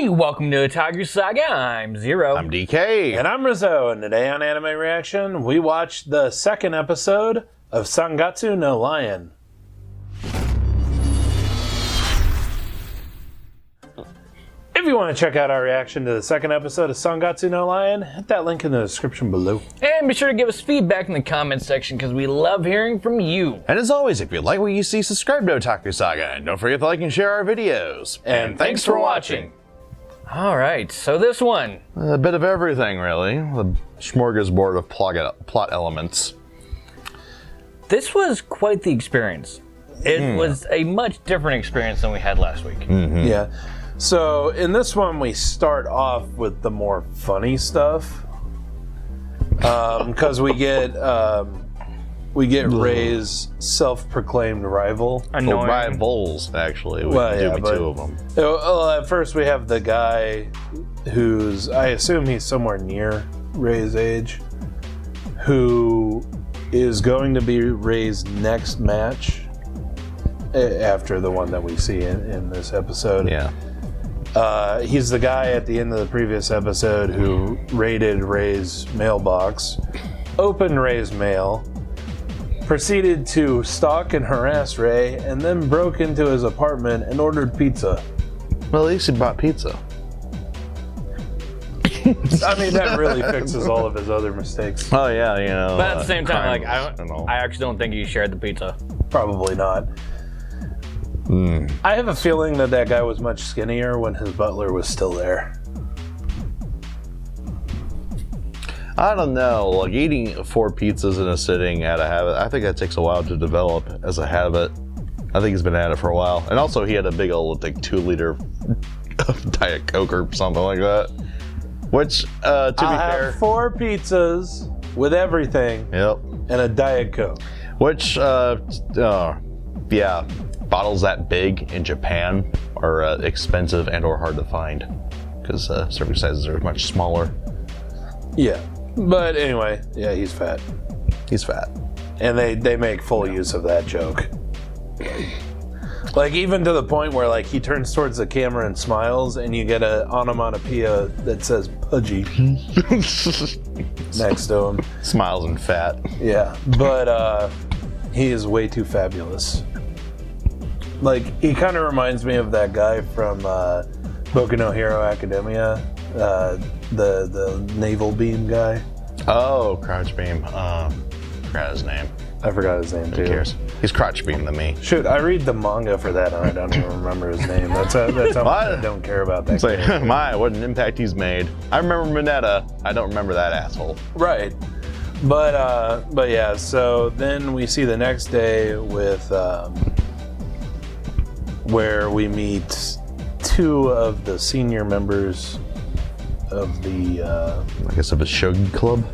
welcome to Otaku Saga. I'm Zero. I'm DK. And I'm Rizzo, and today on Anime Reaction, we watched the second episode of Sangatsu no Lion. If you want to check out our reaction to the second episode of Sangatsu no Lion, hit that link in the description below. And be sure to give us feedback in the comments section because we love hearing from you. And as always, if you like what you see, subscribe to Otaku Saga. And don't forget to like and share our videos. And thanks for watching. Alright, so this one. A bit of everything, really. The smorgasbord of plot elements. This was quite the experience. It was a much different experience than we had last week. Yeah. So in this one, we start off with the more funny stuff, because we get Ray's self-proclaimed rival. Annoying. Rivals, actually. We Well, do yeah, be but- two of them. Well, at first we have the guy who's, I assume he's somewhere near Ray's age, who is going to be Ray's next match after the one that we see in this episode. Yeah. He's the guy at the end of the previous episode who raided Ray's mailbox, opened Ray's mail, proceeded to stalk and harass Ray, and then broke into his apartment and ordered pizza. Well, at least he bought pizza. I mean, that really fixes all of his other mistakes. Oh, yeah, you know. But at the same time, crimes and all. I actually don't think he shared the pizza. Probably not. I have a feeling that guy was much skinnier when his butler was still there. I don't know. Like, eating 4 pizzas in a sitting at a habit, I think that takes a while to develop as a habit. I think he's been at it for a while. And also, he had a big old, like, 2-liter of Diet Coke or something like that. Which, to be I'll fair... have 4 pizzas with everything Yep. and a Diet Coke. Which, yeah, bottles that big in Japan are expensive and or hard to find. Because serving sizes are much smaller. Yeah. But anyway, yeah, he's fat. He's fat. And they make full use of that joke. Like, even to the point where, like, he turns towards the camera and smiles, and you get an onomatopoeia that says pudgy next to him. Smiles and fat. Yeah, but he is way too fabulous. Like, he kind of reminds me of that guy from Boku no Hero Academia, the naval beam guy. Oh, Crouch Beam. Forgot his name. I forgot his name, too. Who cares? He's Crotch Beam to me. Shoot, I read the manga for that, and I don't even remember his name. That's how much I don't care about that It's like, guy. my, what an impact he's made. I remember Mineta. I don't remember that asshole. Right. But yeah, so then we see the next day with where we meet 2 of the senior members of the I guess of a shogi club.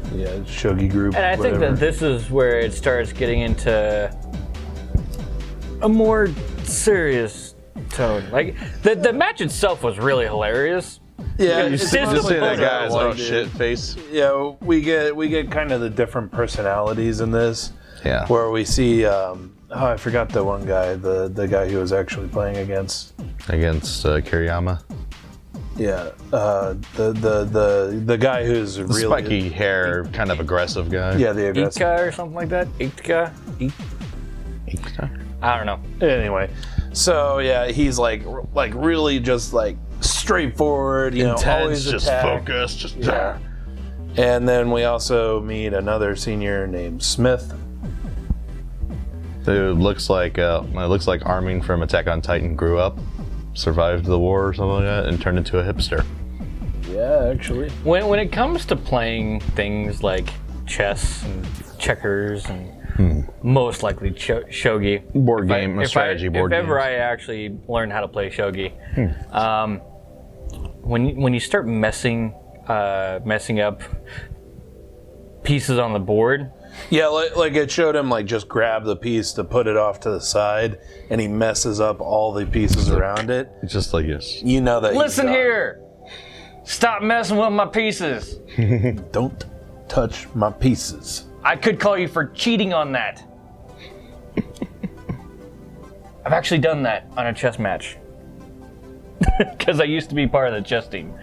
shogi group. And I think whatever. that this is where it starts getting into a more serious tone. Like, the match itself was really hilarious. yeah, you it's see- mostly just see that because guy's of one oh dude. shit face. Yeah, we get kind of the different personalities in this. Yeah. Where we see I forgot the one guy, the guy who was actually playing against. Against Kiriyama. Yeah, the guy who's The really spiky hair, kind of aggressive guy. Yeah, the aggressive. Ika or something like that? Itka? I don't know. Anyway, so yeah, he's like really just like straightforward, you know, always just attack. focused, just Yeah. And then we also meet another senior named Smith. Dude looks like Armin from Attack on Titan grew up, survived the war or something like that, and turned into a hipster. Yeah, actually. When it comes to playing things like chess and checkers and most likely shogi, Board game, strategy board If ever games. I actually learn how to play shogi, when you start messing up pieces on the board. Yeah, like it showed him like just grab the piece to put it off to the side, and he messes up all the pieces around it. Just like this. You know that. Listen here, stop messing with my pieces. Don't touch my pieces. I could call you for cheating on that. I've actually done that on a chess match. because I used to be part of the chess team.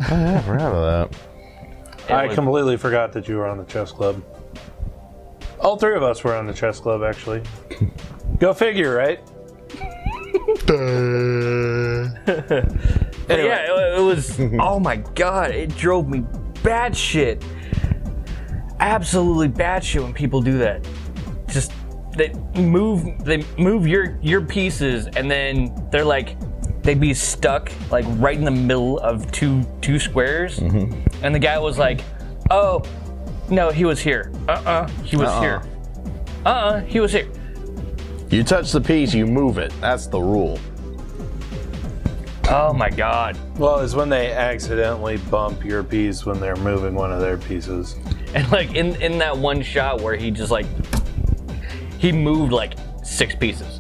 Oh, yeah, I forgot about that. I completely forgot that you were on the chess club. All three of us were on the chess club, actually. Go figure, right? Anyway. Yeah, it was. Oh my god, it drove me batshit. Absolutely batshit when people do that. Just they move your pieces, and then they're like, they'd be stuck like right in the middle of two squares, and the guy was like, "Oh, no, he was here. He was here. He was here." You touch the piece, you move it. That's the rule. Oh my god. Well, it's when they accidentally bump your piece when they're moving one of their pieces. And like in that one shot where he just like he moved like 6 pieces.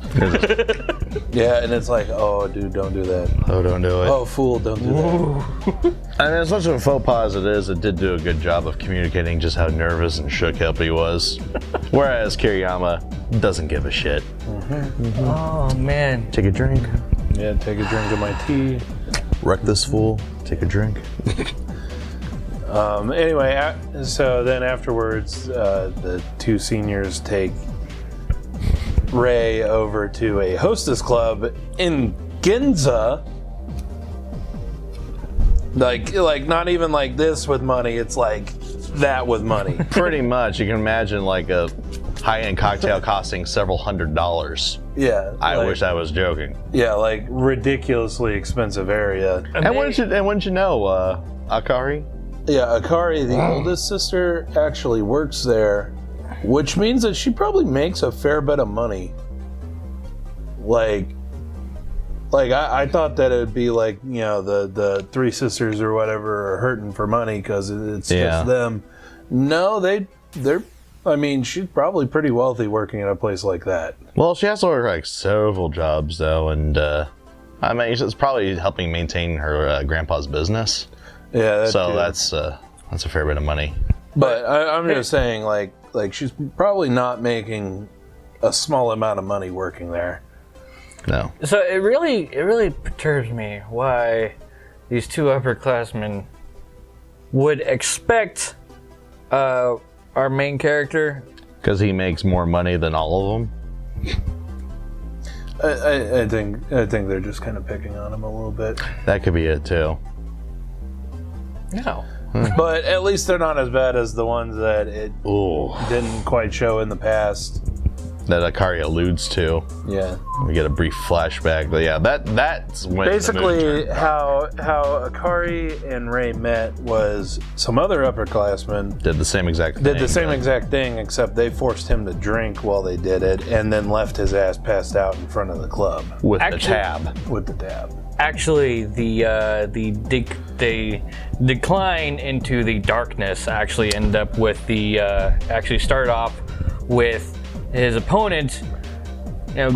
Yeah, and it's like, oh, dude, don't do that. Oh, don't do it. Oh, fool, don't do that. I mean, as much of a faux pas as it is, it did do a good job of communicating just how nervous and shook up he was. Whereas Kiriyama doesn't give a shit. Oh man. Take a drink. Yeah, take a drink of my tea. Wreck this fool. Take a drink. Anyway, so then afterwards, the two seniors take Ray over to a hostess club in Ginza. Like not even like this with money, it's like that with money. Pretty much. You can imagine like a high-end cocktail costing several $100s. Yeah. I wish I was joking. Yeah, like ridiculously expensive area. And wouldn't you know, Akari? Yeah, Akari, the oldest sister, actually works there, which means that she probably makes a fair bit of money. Like I thought that it'd be like, you know, the three sisters or whatever are hurting for money because it's just them. No, they're. I mean, she's probably pretty wealthy working at a place like that. Well, she has to work like several jobs though, and I mean, it's probably helping maintain her grandpa's business. Yeah, so that's a fair bit of money. But I'm just saying, like she's probably not making a small amount of money working there. No. So it really perturbs me why these two upperclassmen would expect our main character. Because he makes more money than all of them. I think they're just kind of picking on him a little bit. That could be it too. No. But at least they're not as bad as the ones that it didn't quite show in the past. That Akari alludes to. Yeah. We get a brief flashback, but yeah, that's when basically how Akari and Ray met was some other upperclassmen did the same exact thing. Exact thing, except they forced him to drink while they did it, and then left his ass passed out in front of the club with the tab. Actually, the decline into the darkness actually ended up with the actually started off with his opponent, you know,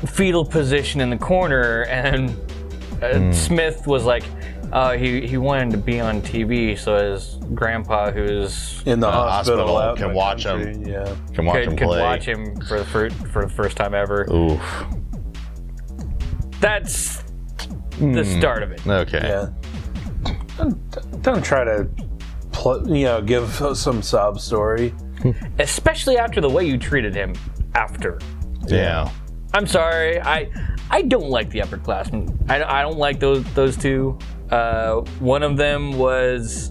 fetal position in the corner, and Smith was like, he wanted to be on TV so his grandpa, who's in the hospital out can watch him. Yeah, can watch him play. Could watch him for the first time ever. Oof. That's the start of it. Okay. Yeah. Don't try to, give some sob story. Especially after the way you treated him after. Yeah. I'm sorry. I don't like the upperclassmen. I don't like those two. One of them was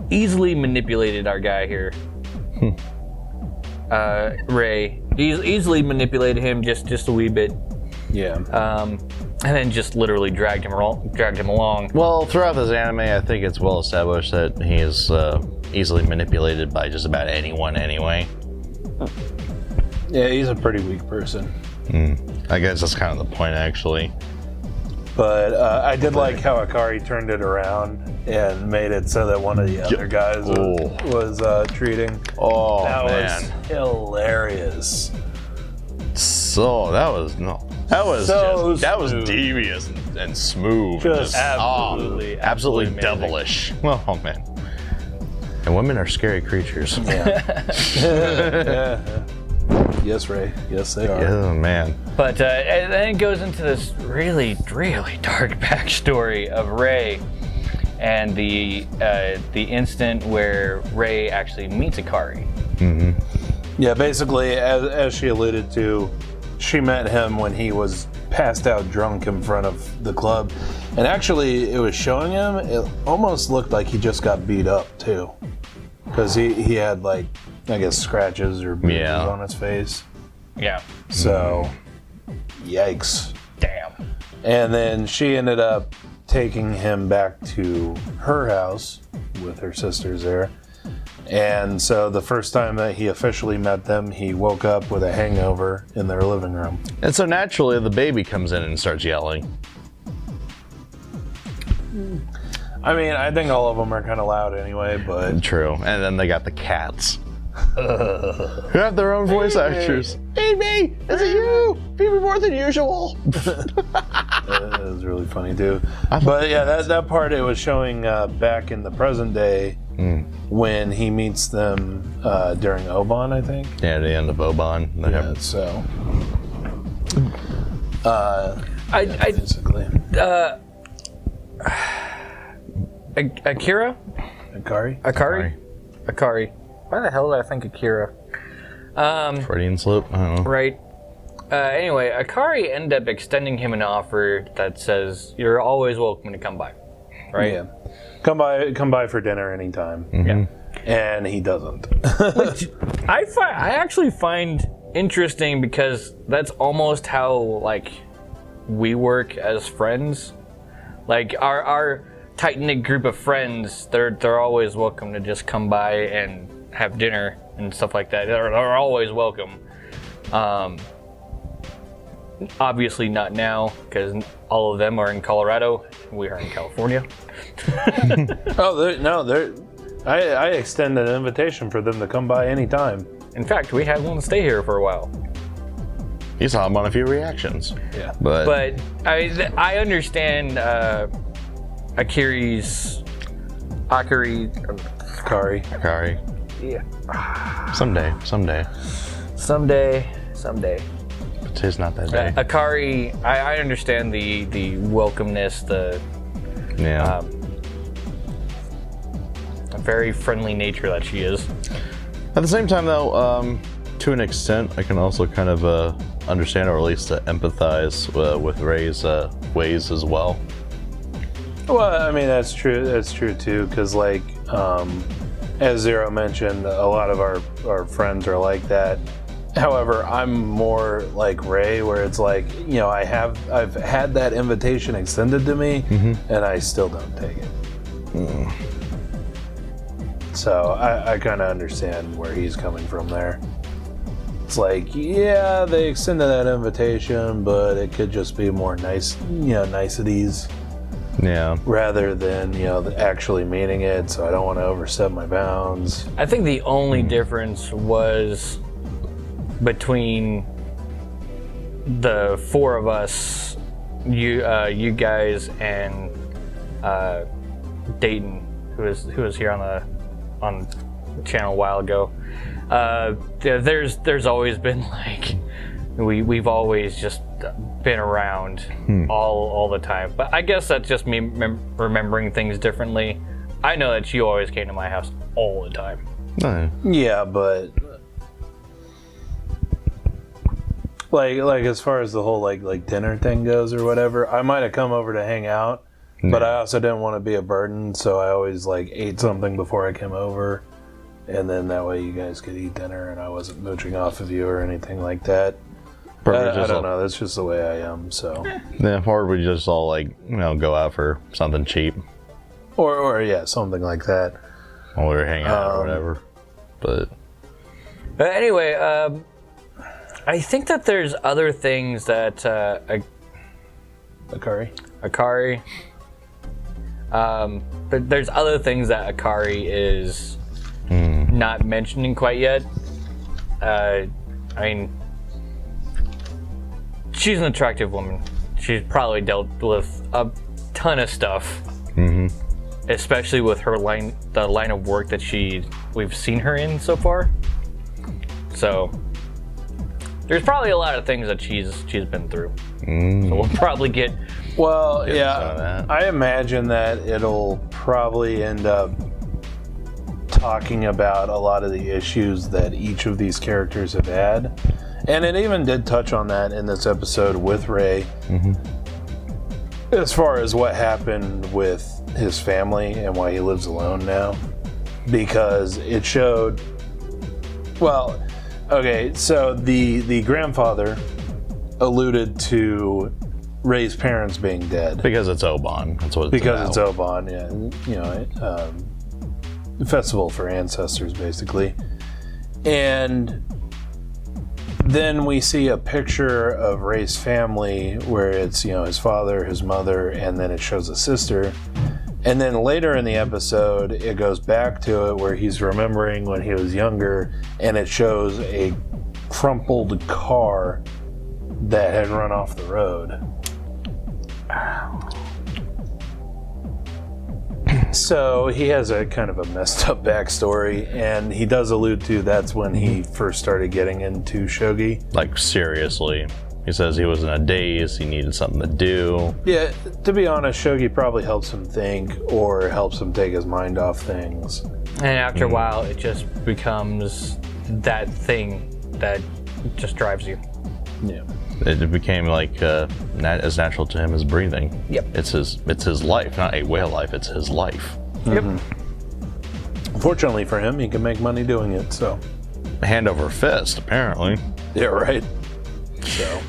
easily manipulated our guy here. Ray. Easily manipulated him just a wee bit. Yeah. And then just literally dragged him along. Well, throughout this anime, I think it's well established that he is easily manipulated by just about anyone anyway. Yeah, he's a pretty weak person. I guess that's kind of the point, actually. But I did like how Akari turned it around and made it so that one of the other guys was treating. Oh, that man. was hilarious. So that was devious and smooth. Just absolutely devilish. Oh man. And women are scary creatures. Yeah. Yeah. Yes, Ray. Yes, they are. Oh, man. But and then it goes into this really, really dark backstory of Ray and the instant where Ray actually meets Akari. Yeah, basically, as she alluded to, she met him when he was passed out drunk in front of the club. And actually, it was showing him, it almost looked like he just got beat up, too. Because he had, like, I guess, scratches or bruises on his face. Yeah. So, yikes. Damn. And then she ended up taking him back to her house with her sisters there. And so the first time that he officially met them, he woke up with a hangover in their living room. And so naturally, the baby comes in and starts yelling. I mean, I think all of them are kind of loud anyway, but... True. And then they got the cats. Who have their own voice actors. Baby, is it you? Baby more than usual. That was really funny too. But yeah, that part, it was showing back in the present day when he meets them during Oban, I think. Yeah, the end of Oban. Yeah, so... basically. Akira? Akari? Why the hell did I think Akira? Freudian slip. I don't know. Right. Anyway, Akari ended up extending him an offer that says you're always welcome to come by. Right? Yeah. Come by for dinner anytime. Yeah. And he doesn't. Which I actually find interesting because that's almost how like we work as friends. Like our tight-knit group of friends, they're always welcome to just come by and have dinner and stuff like that. They're always welcome. Obviously not now, because all of them are in Colorado. We are in California. I extend an invitation for them to come by anytime. In fact, we had one stay here for a while. You saw him on a few reactions. Yeah. But I understand Akari. Yeah. Someday. But today's not that day. Akari, I understand the welcomeness, a very friendly nature that she is. At the same time, though, to an extent, I can also kind of understand, or at least empathize with Ray's ways as well. Well, I mean, that's true. That's true too, because like as Zero mentioned, a lot of our friends are like that. However, I'm more like Ray, where it's like, you know, I've had that invitation extended to me, and I still don't take it. So I kind of understand where he's coming from there. It's like, yeah, they extended that invitation, but it could just be more niceties. Yeah. Rather than, actually meaning it, so I don't want to overstep my bounds. I think the only difference was between the four of us, you guys, and Dayton, who was here on the channel a while ago. There's always been like we've always just been around all the time. But I guess that's just me remembering things differently. I know that she always came to my house all the time. Yeah, but like as far as the whole like dinner thing goes or whatever, I might have come over to hang out, but I also didn't want to be a burden, so I always like ate something before I came over, and then that way you guys could eat dinner and I wasn't mooching off of you or anything like that. I don't know. That's just the way I am. So yeah, or we just all go out for something cheap, or yeah, something like that, or hang out or whatever. But anyway, I think that there's other things that Akari. But there's other things that Akari is not mentioning quite yet. I mean, she's an attractive woman. She's probably dealt with a ton of stuff, especially with the line of work that we've seen her in so far. So There's probably a lot of things that she's been through. So we'll probably get. Well, some yeah, of that. I imagine that it'll probably end up talking about a lot of the issues that each of these characters have had. And it even did touch on that in this episode with Ray. As far as what happened with his family and why he lives alone now. Because it showed... Well, okay, so the grandfather alluded to Ray's parents being dead. Because it's Oban. That's what it's Because about. it's Oban, yeah. You know, festival for ancestors, basically. And then we see a picture of Ray's family where it's, you know, his father, his mother, and then it shows a sister. And then later in the episode, it goes back to it where he's remembering when he was younger, and it shows a crumpled car that had run off the road. So he has a kind of a messed up backstory, and he does allude to that's when he first started getting into shogi. Like, seriously. He says he was in a daze, he needed something to do. Yeah, to be honest, shogi probably helps him think or helps him take his mind off things. And after a while, it just becomes that thing that just drives you. Yeah. It became like as natural to him as breathing. Yep. It's his life, not a whale life, it's his life. Yep. Fortunately for him, he can make money doing it, so. Hand over fist, apparently. Yeah, right. So.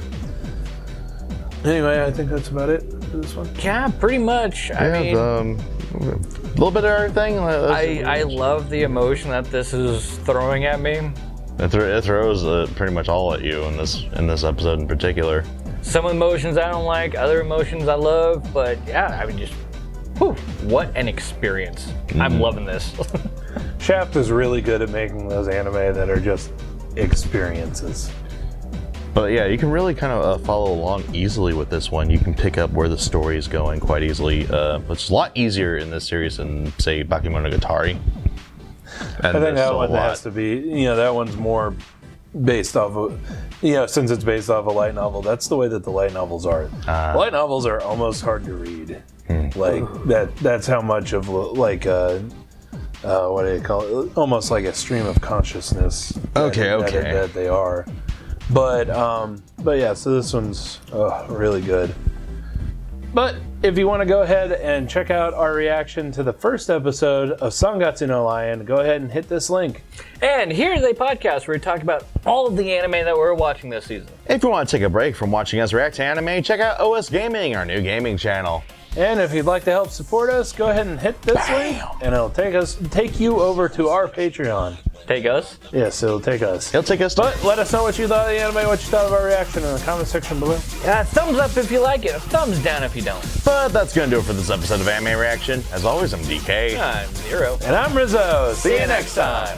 Anyway, I think that's about it for this one. Yeah, pretty much. I mean, a little bit of everything. I love the emotion that this is throwing at me. It throws pretty much all at you in this episode in particular. Some emotions I don't like, other emotions I love, but yeah, I mean, just, whew, what an experience. I'm loving this. Shaft is really good at making those anime that are just experiences. But yeah, you can really kind of follow along easily with this one. You can pick up where the story is going quite easily, which is a lot easier in this series than, say, Bakemonogatari. I think that one has to be, you know, that one's more based off of, you know, since it's based off a light novel, that's the way that the light novels are. Light novels are almost hard to read. Like, that's how much of, like, what do you call it? Almost like a stream of consciousness. That they are. But yeah, so this one's really good. But if you want to go ahead and check out our reaction to the first episode of Sangatsu no Lion, go ahead and hit this link. And here's a podcast where we talk about all of the anime that we're watching this season. If you want to take a break from watching us react to anime, check out OS Gaming, our new gaming channel. And if you'd like to help support us, go ahead and hit this link, and it'll take you over to our Patreon. Take us? Yes, it'll take us. He'll take us to... But let us know what you thought of the anime, what you thought of our reaction in the comment section below. Thumbs up if you like it, a thumbs down if you don't. But that's going to do it for this episode of Anime Reaction. As always, I'm DK. I'm Zero. And I'm Rizzo. See you next time.